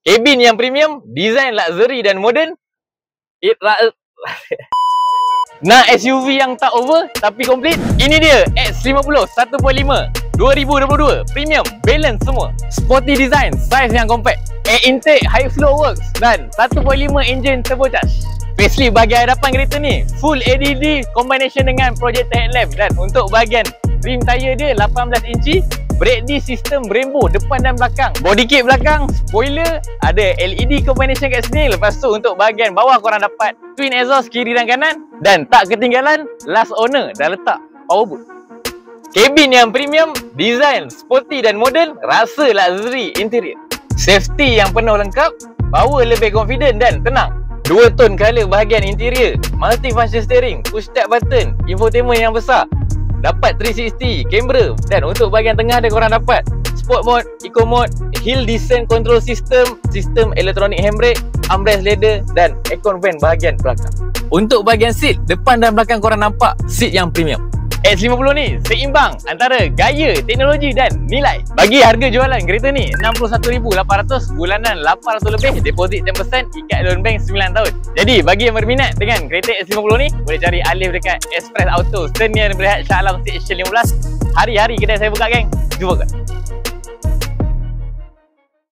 Kabin yang premium, design luxury dan modern. Nak SUV yang tak over tapi komplit? Ini dia X50 1.5 2022 premium, balance semua. Sporty design, size yang compact, air intake, high flow works dan 1.5 engine turbocharged. Facelift bahagian hadapan kereta ni full LED combination dengan projector headlamp, dan untuk bahagian rim tayar dia 18 inci. Brake disc sistem rainbow depan dan belakang. Body kit belakang, spoiler, ada LED combination kat sini. Lepas tu untuk bahagian bawah korang dapat twin exhaust kiri dan kanan. Dan tak ketinggalan, last owner dah letak power boot. Kabin yang premium, design sporty dan modern, rasa luxury interior. Safety yang penuh lengkap, bawa lebih confident dan tenang. 2 tone colour bahagian interior, multi-function steering, push start button, infotainment yang besar. Dapat 360 kamera, dan untuk bahagian tengah dia korang dapat sport mode, eco mode, hill descent control system, sistem electronic handbrake, armrest leather dan aircon vent bahagian belakang. Untuk bahagian seat, depan dan belakang korang nampak seat yang premium. X50 ni seimbang antara gaya, teknologi dan nilai. Bagi harga jualan kereta ni 61,800, bulanan 800 lebih, deposit 10%, ikat loan bank 9 tahun. Jadi bagi yang berminat dengan kereta X50 ni, boleh cari Alif dekat Express Auto Senior Berhad Shah Alam Station 15. Hari-hari kedai saya buka geng. Jumpa kat